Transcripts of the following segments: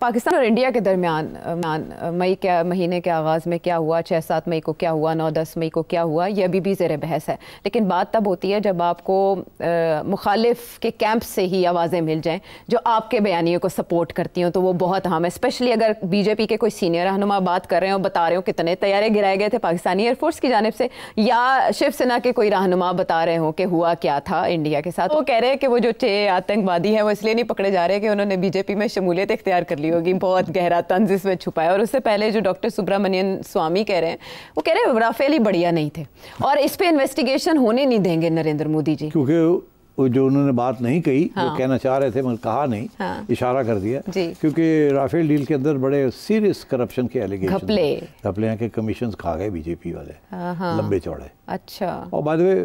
पाकिस्तान और इंडिया के दरमियान मई के महीने के आगाज़ में क्या हुआ, 6-7 मई को क्या हुआ, 9-10 मई को क्या हुआ, यह अभी भी ज़ेर बहस है। लेकिन बात तब होती है जब आपको मुखालिफ के कैंप से ही आवाज़ें मिल जाएं जो आपके बयानियों को सपोर्ट करती हों, तो वो बहुत अहम है। स्पेशली अगर बीजेपी के कोई सीनियर रहनुमा बात कर रहे हो, बता रहे हो कितने तैयारे गिराए गए थे पाकिस्तानी एयरफोर्स की जानिब से, या शिवसेना के कोई रहनुमा बता रहे हो कि हुआ क्या था इंडिया के साथ, वो कह रहे हैं कि वो जो 6 आतंकवादी हैं वो इसलिए नहीं पकड़े जा रहे कि उन्होंने बीजेपी में शमूलियत इख्तियार कर ली होगी। बहुत गहरा तंज इसमें छुपा है। और उससे पहले जो डॉक्टर सुब्रमण्यन स्वामी कह रहे हैं, वो कह रहे हैं राफेल ही बढ़िया नहीं थे और इस पे इन्वेस्टिगेशन होने नहीं देंगे नरेंद्र मोदी जी, क्योंकि वो जो उन्होंने बात नहीं कही, हाँ, वो कहना चाह रहे थे मगर कहा नहीं, हाँ, इशारा कर दिया, क्योंकि राफेल डील के अंदर बड़े सीरियस करप्शन के एलिगेशन घपले हैं कि कमीशन खा गए बीजेपी वाले, हाँ, लंबे चौड़े। अच्छा। और बाय द वे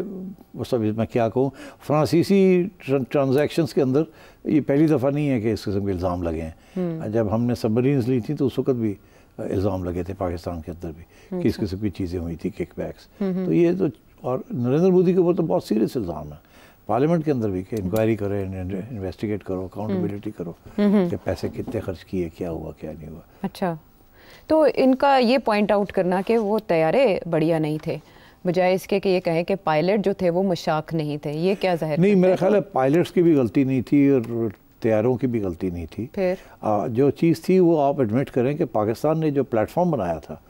वो सब मैं क्या कहूँ, फ्रांसीसी ट्रांजैक्शंस के अंदर ये पहली दफ़ा नहीं है कि इस किस्म के इल्ज़ाम लगे हैं। जब हमने सबमरीन्स ली थी तो उस वक्त भी इल्ज़ाम लगे थे पाकिस्तान के अंदर भी कि इस किस्म की चीज़ें हुई थी, किकबैक्स। तो ये तो, और नरेंद्र मोदी के ऊपर तो बहुत सीरियस इल्ज़ाम है पार्लियामेंट के अंदर भी कि इंक्वायरी करो, इन्वेस्टिगेट करो, अकाउंटेबिलिटी करो कि पैसे कितने खर्च किए, क्या हुआ क्या नहीं हुआ। अच्छा, तो इनका ये पॉइंट आउट करना कि वो तैयारे बढ़िया नहीं थे, बजाय इसके कि ये कहें कि पायलट जो थे वो मुशाक नहीं थे, ये क्या जाहिर नहीं, मेरा ख्याल है पायलट्स की भी गलती नहीं थी और तैयारों की भी गलती नहीं थी। फिर जो चीज़ थी वो आप एडमिट करें कि पाकिस्तान ने जो प्लेटफॉर्म बनाया था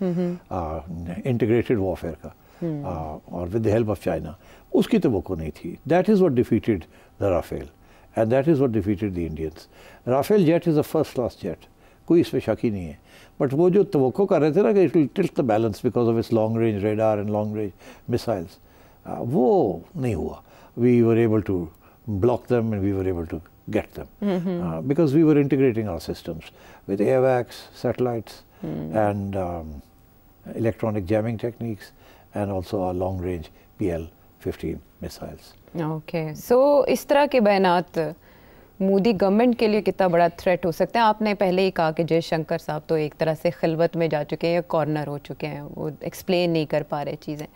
इंटीग्रेटेड वॉरफेयर का, और with the help of China, उसकी तवक्को नहीं थी। That is what defeated the Rafale and that is what defeated the Indians. Rafale jet is a first class jet, कोई इसमें शक ही नहीं है। बट वो जो तवक्को कर रहे थे ना कि it will tilt the balance because of its long range radar and long range missiles, वो नहीं हुआ। We were able to block them and we were able to get them because we were integrating our systems with AWACS, satellites, and electronic jamming techniques, and also our long-range PL-15 missiles. Okay, so इस तरह के बयानात Modi government के लिए कितना बड़ा threat हो सकते हैं? आपने पहले ही कहा कि जयशंकर साहब तो एक तरह से खिलवत में जा चुके हैं या कॉर्नर हो चुके हैं, वो एक्सप्लेन नहीं कर पा रहे चीज़ें।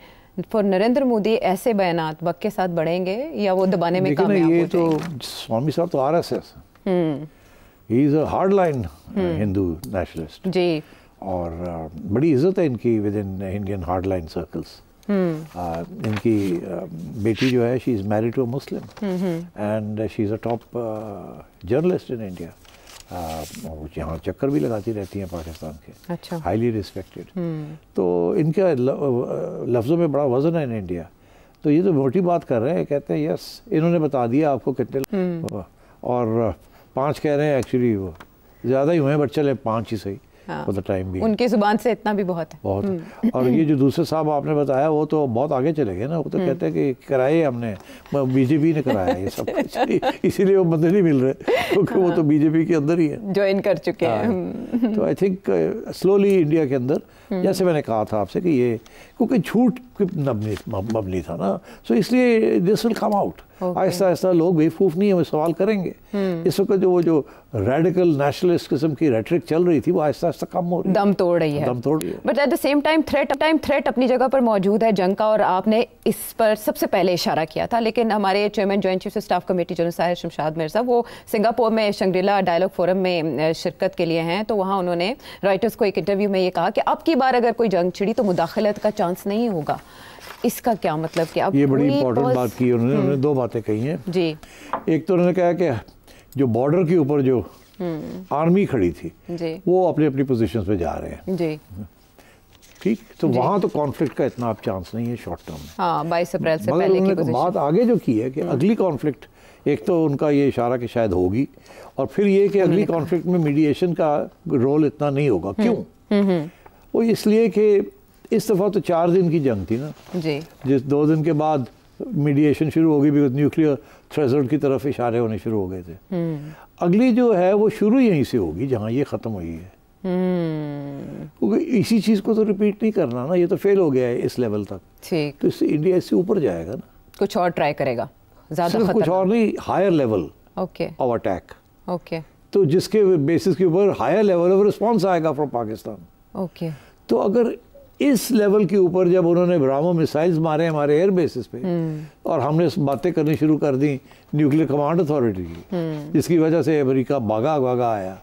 फॉर नरेंद्र मोदी ऐसे बयानात वक्त के साथ बढ़ेंगे या वो दबाने में कामयाब हो जाएंगे? ये तो स्वामी साहब तो RSS, ही is a hard line Hindu nationalist ji, और बड़ी इज्जत है इनकी with in Indian hard line circles. इनकी बेटी जो है, she is married to a Muslim and she is a top journalist in India. यहाँ चक्कर भी लगाती रहती हैं पाकिस्तान के। अच्छा। Highly respected. तो इनका लफ्ज़ों में बड़ा वज़न है इन इंडिया। तो ये तो मोटी बात कर रहे हैं, कहते हैं यस इन्होंने बता दिया आपको कितने, और 5 कह रहे हैं, एक्चुअली वो ज़्यादा ही हुए, बट चले 5 ही सही। हाँ, फॉर द टाइम भी उनकी ज़ुबान से इतना भी बहुत है, बहुत। और ये जो दूसरे साहब आपने बताया वो तो बहुत आगे चले गए ना, वो तो कहते हैं कि कराए हमने, बीजेपी ने कराया ये सब कुछ, इसीलिए वो बंदे नहीं मिल रहे क्योंकि वो तो बीजेपी के अंदर ही है, ज्वाइन कर चुके हैं। तो आई थिंक स्लोली इंडिया के अंदर, जैसे मैंने कहा था आपसे कि ये क्योंकि झूठ मबनी था ना, सो इसलिए this will come out. Aahista Aahista लोग बेवकूफ़ नहीं है, वो सवाल करेंगे। इस वक्त जो रेडिकल नेशनलिस्ट किस्म की रेटरिक चल रही थी वो आहिस्ता आहिस्ता कम हो रही है, दम तोड़ रही है। But at the same time threat अपनी जगह पर मौजूद है जंग का, और आपने इस पर सबसे पहले इशारा किया था। लेकिन हमारे chairman joint chief of staff committee general Sahir Shamshad Mirza, वो सिंगापुर में शंग्रीला डायलॉग फोरम में शिरकत के लिए हैं, तो वहाँ उन्होंने राइटर्स को एक इंटरव्यू में ये कहा कि अब की बार अगर कोई जंग छिड़ी तो मुदाखलत का चांस नहीं होगा। इसका क्या मतलब कि अब ये बड़ी इंपॉर्टेंट बात की उन्होंने 2 बातें कही हैं जी। एक तो उन्होंने कहा कि जो बॉर्डर के ऊपर जो आर्मी खड़ी थी जी, वो अपनी अपनी पोजीशंस पे जा रहे हैं जी, ठीक, तो वहाँ तो कॉन्फ्लिक्ट का इतना चांस नहीं है शॉर्ट टर्म में। हाँ, 22 अप्रैल से पहले की पोजीशन। बात आगे जो की है कि अगली कॉन्फ्लिक्ट, एक तो उनका ये इशारा कि शायद होगी, और फिर ये कि अगली कॉन्फ्लिक्ट में मीडिएशन का रोल इतना नहीं होगा। क्यों? वो इसलिए कि इस दफ़ा तो 4 दिन की जंग थी ना जी, जिस 2 दिन के बाद मीडिएशन शुरू होगी, बिकॉज न्यूक्लियर थ्रेशोल्ड की तरफ इशारे होने शुरू हो गए थे। अगली जो है वो शुरू यहीं से होगी जहाँ ये ख़त्म हुई है, क्योंकि इसी चीज़ को तो रिपीट नहीं करना ना, ये तो फेल हो गया है इस लेवल तक, ठीक, तो इससे इंडिया इससे ऊपर जाएगा ना, कुछ और ट्राई करेगा, ज़्यादा कुछ और नहीं, higher level of attack, okay, तो जिसके बेसिस के ऊपर हायर लेवल ऑफ रिस्पॉन्स आएगा फ्रॉम पाकिस्तान। ओके, तो अगर इस लेवल के ऊपर जब उन्होंने ब्राह्मो मिसाइल्स मारे हमारे एयर बेसिस पे और हमने बातें करनी शुरू कर दी न्यूक्लियर कमांड अथॉरिटी की, जिसकी वजह से अमेरिका भागा भागा आया,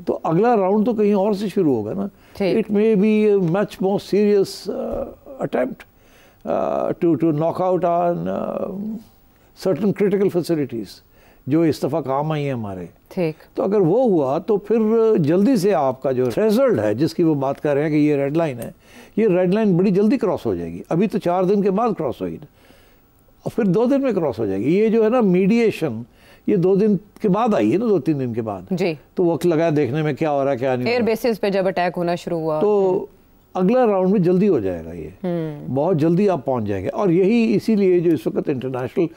तो अगला राउंड तो कहीं और से शुरू होगा ना. It may be much more serious attempt to knock out on certain critical facilities जो इस दफ़ा काम आई हैं हमारे. ठीक. तो अगर वो हुआ तो फिर जल्दी से आपका जो थ्रेशोल्ड है जिसकी वो बात कर रहे हैं कि ये रेड लाइन है, ये रेड लाइन बड़ी जल्दी क्रॉस हो जाएगी. अभी तो 4 दिन के बाद क्रॉस होगी और फिर 2 दिन में क्रॉस हो जाएगी. ये जो है ना मीडिएशन, ये 2 दिन के बाद आई है ना, 2-3 दिन के बाद जी. तो वक्त लगाया देखने में क्या हो रहा है क्या नहीं. एयर बेसिस पे जब अटैक होना शुरू हुआ तो अगला राउंड में जल्दी हो जाएगा. ये बहुत जल्दी आप पहुंच जाएंगे. और यही इसीलिए जो इस वक्त इंटरनेशनल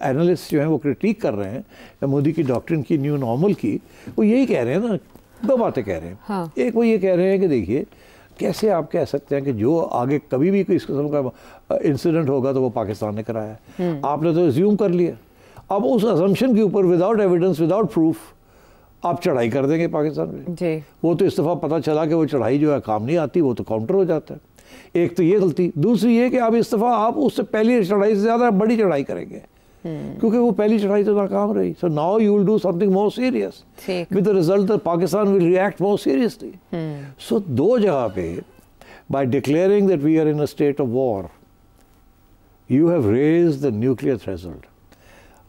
एनालिस्ट जो हैं वो क्रिटिक कर रहे हैं मोदी की डॉक्ट्रिन की, न्यू नॉर्मल की, वो यही कह रहे हैं ना, 2 बातें कह रहे हैं. हाँ. एक वो ये कह रहे हैं कि देखिए कैसे आप कह सकते हैं कि जो आगे कभी भी कोई इस किस्म का इंसिडेंट होगा तो वो पाकिस्तान ने कराया है. आपने तो एज्यूम कर लिया. अब उस असम्पशन के ऊपर विदाउट एविडेंस, विदाउट प्रूफ आप चढ़ाई कर देंगे पाकिस्तान में जी. वो तो इस दफ़ा पता चला कि वो चढ़ाई जो है काम नहीं आती, वो तो काउंटर हो जाता है. एक तो ये गलती. दूसरी ये कि आप इस दफ़ा आप उससे पहली चढ़ाई से ज़्यादा बड़ी चढ़ाई करेंगे क्योंकि वो पहली चढ़ाई तो नाकाम रही. So now you will do something more serious with the result that Pakistan will react more seriously. So 2 जगह पे by declaring that we are in a state of war you have raised the nuclear threshold,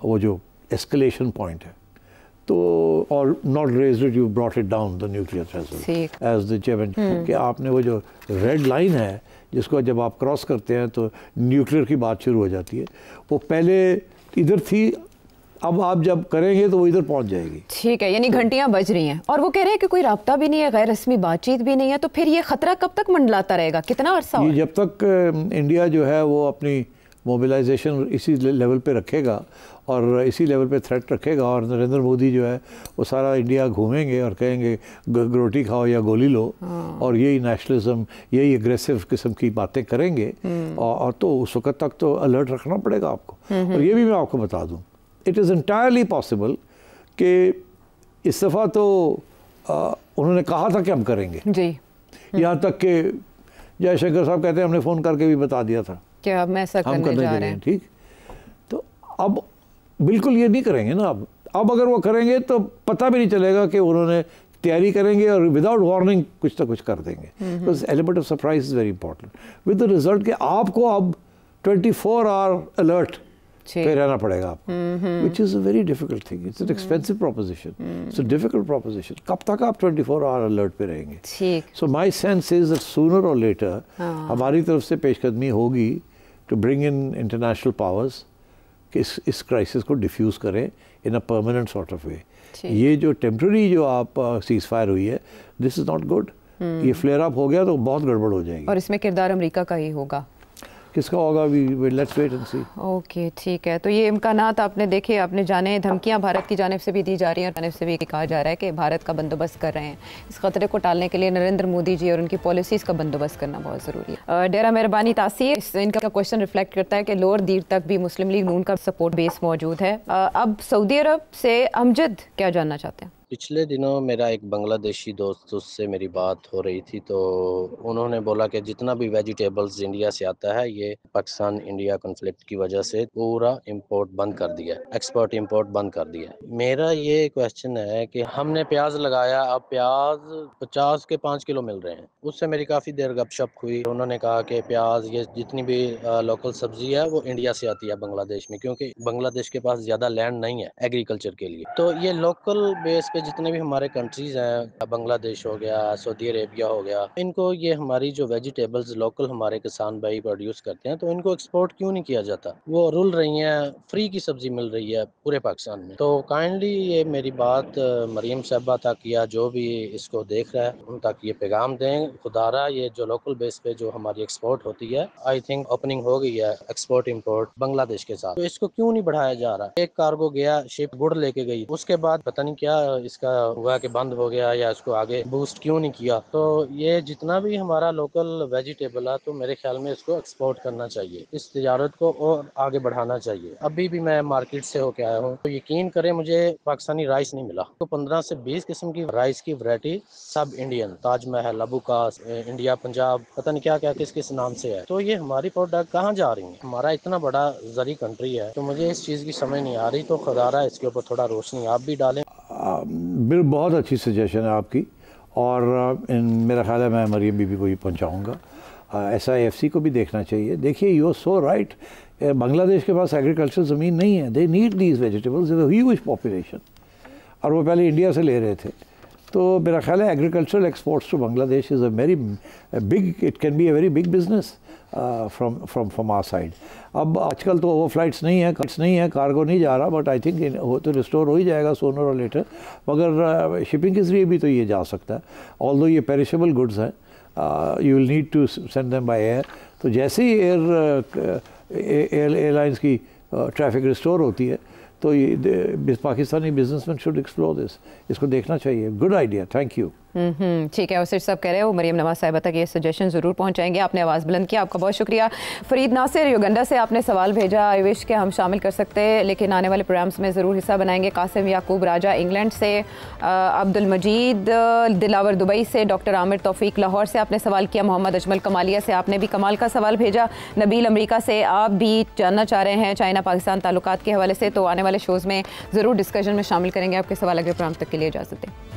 वो जो escalation point है. तो और not raised it, you brought it down the nuclear threshold as the chairman. कि आपने वो जो red line है जिसको जब आप क्रॉस करते हैं तो न्यूक्लियर की बात शुरू हो जाती है, वो पहले इधर थी, अब आप जब करेंगे तो वो इधर पहुंच जाएगी. ठीक है, यानी घंटियां बज रही हैं और वो कह रहे हैं कि कोई राब्ता भी नहीं है, गैर रस्मी बातचीत भी नहीं है. तो फिर ये खतरा कब तक मंडलाता रहेगा, कितना अरसा? ये जब तक इंडिया जो है वो अपनी मोबिलाइजेशन इसी लेवल पे रखेगा और इसी लेवल पे थ्रेट रखेगा और नरेंद्र मोदी जो है वो सारा इंडिया घूमेंगे और कहेंगे रोटी खाओ या गोली लो. और यही नेशनलिज्म, यही एग्रेसिव किस्म की बातें करेंगे. और तो उस वक्त तक तो अलर्ट रखना पड़ेगा आपको. और ये भी मैं आपको बता दूं, इट इज़ एंटायरली पॉसिबल कि इस दफ़ा तो उन्होंने कहा था कि हम करेंगे जी. यहाँ तक कि जयशंकर साहब कहते हैं हमने फ़ोन करके भी बता दिया था क्या हम ऐसा करने जा रहे हैं. ठीक. तो अब बिल्कुल ये नहीं करेंगे ना. अब अगर वो करेंगे तो पता भी नहीं चलेगा कि उन्होंने तैयारी करेंगे और विदाउट वार्निंग कुछ ना कुछ कर देंगे. तो element of surprise is very important with the result कि आपको अब 24 आवर अलर्ट पे रहना पड़ेगा आपको, which is a very difficult thing. It's an expensive proposition, it's a difficult proposition. कब तक आप 24 आवर अलर्ट पे रहेंगे? So my sense is that sooner or later हमारी तरफ से पेशकदमी होगी to bring in international powers कि इस क्राइसिस को डिफ्यूज़ करें in a permanent sort of way. ये जो टेम्प्रेरी जो आप सीज फायर हुई है, दिस इज़ नॉट गुड. ये फ्लेयर अप हो गया तो बहुत गड़बड़ हो जाएगी. और इसमें किरदार अमेरिका का ही होगा. किसका होगा? Let's wait and see. Okay, ठीक है. तो ये इम्कानात आपने देखे, आपने जाने, धमकियां भारत की जानिब से भी दी जा रही हैं और जानिब से भी कहा जा रहा है कि भारत का बंदोबस्त कर रहे हैं. इस खतरे को टालने के लिए नरेंद्र मोदी जी और उनकी पॉलिसीज़ का बंदोबस्त करना बहुत ज़रूरी है. डेरा मेहरबानी तासीर, इनका क्वेश्चन रिफ्लेक्ट करता है कि लोअर दीर तक भी मुस्लिम लीग नून का सपोर्ट बेस मौजूद है. अब सऊदी अरब से अमजद क्या जानना चाहते हैं? पिछले दिनों मेरा एक बांग्लादेशी दोस्त, उससे मेरी बात हो रही थी तो उन्होंने बोला कि जितना भी वेजिटेबल्स इंडिया से आता है ये पाकिस्तान इंडिया कॉन्फ्लिक्ट की वजह से पूरा इंपोर्ट बंद कर दिया, एक्सपोर्ट इंपोर्ट बंद कर दिया. मेरा ये क्वेश्चन है कि हमने प्याज लगाया, अब प्याज 50 के 5 किलो मिल रहे हैं. उससे मेरी काफ़ी देर गपशप हुई. उन्होंने कहा कि प्याज ये जितनी भी लोकल सब्जी है वो इंडिया से आती है बांग्लादेश में, क्योंकि बांग्लादेश के पास ज़्यादा लैंड नहीं है एग्रीकल्चर के लिए. तो ये लोकल बेस पे जितने भी हमारे कंट्रीज हैं, बांग्लादेश हो गया, सऊदी अरेबिया हो गया, इनको ये हमारी जो वेजिटेबल्स लोकल हमारे किसान भाई प्रोड्यूस करते हैं तो इनको एक्सपोर्ट क्यों नहीं किया जाता? वो रुल रही हैं, फ्री की सब्जी मिल रही है पूरे पाकिस्तान में. तो काइंडली ये मेरी बात मरियम साहबा तक या जो भी इसको देख रहा है उन तक ये पैगाम दें, खुदारा ये जो लोकल बेस पे जो हमारी एक्सपोर्ट होती है, आई थिंक ओपनिंग हो गई है एक्सपोर्ट इंपोर्ट बांग्लादेश के साथ, तो इसको क्यों नहीं बढ़ाया जा रहा? एक कार्गो गया, शिप गुड़ लेके गई, उसके बाद पता नहीं क्या इसका हुआ कि बंद हो गया या इसको आगे बूस्ट क्यों नहीं किया। तो ये जितना भी हमारा लोकल वेजिटेबल है तो मेरे ख्याल में इसको एक्सपोर्ट करना चाहिए, इस तिजारत को और आगे बढ़ाना चाहिए। अभी भी मैं मार्केट से होके आया हूँ, तो यकीन करें मुझे पाकिस्तानी राइस नहीं मिला। तो 15 से 20 किस्म की राइस की वैरायटी, सब इंडियन, ताजमहल, अबूकास, इंडिया पंजाब, पता नहीं क्या क्या किस किस नाम से है। तो ये हमारी प्रोडक्ट कहाँ जा रही है? हमारा इतना बड़ा जरी कंट्री है, तो मुझे इस चीज़ की समझ नहीं आ रही। तो खुदा रहा इसके ऊपर थोड़ा रोशनी आप भी डालें। बिल बहुत अच्छी सजेशन है आपकी, और मेरा ख्याल है मैं मरियम बीबी को ही पहुँचाऊँगा। SIFC को भी देखना चाहिए। देखिए, you are so right, Bangladesh के पास एग्रीकल्चर ज़मीन नहीं है, they need these vegetables, huge population, और वो पहले इंडिया से ले रहे थे। तो मेरा ख्याल है agricultural exports to Bangladesh is a very big, it can be a very big business from our side. अब आजकल तो ओवर फ्लाइट्स नहीं है, कार्गो नहीं जा रहा, बट आई थिंक हो तो रिस्टोर हो ही जाएगा सोनर और लेटर। मगर शिपिंग के ज़रिए भी तो ये जा सकता है, ऑल्दो ये पेरिशेबल गुड्स हैं, you will need to send them by air. तो जैसे ही एयरलाइंस की ट्रैफिक रिस्टोर होती है तो ये Pakistani businessman should explore this, इसको देखना चाहिए। Good idea, thank you. ठीक है, उसे सब कह रहे हो मरियम नवाज साहिबा तक ये सजेशन ज़रूर पहुंचाएंगे। आपने आवाज़ बुलंद किया, आपका बहुत शुक्रिया। फरीद नासिर युगंडा से आपने सवाल भेजा, आई विश के हम शामिल कर सकते हैं, लेकिन आने वाले प्रोग्राम्स में ज़रूर हिस्सा बनाएंगे। कासिम याकूब राजा इंग्लैंड से, अब्दुल मजीद दिलावर दुबई से, डॉक्टर आमिर तौफीक लाहौर से आपने सवाल किया, मोहम्मद अजमल कमालिया से आपने भी कमाल का सवाल भेजा, नबील अमरीका से आप भी जानना चाह रहे हैं चाइना पाकिस्तान ताल्लुकात के हवाले से। तो आने वाले शोज़ में ज़रूर डिस्कशन में शामिल करेंगे आपके सवाल। अगले प्रोग्राम तक के लिए इजाज़त दें।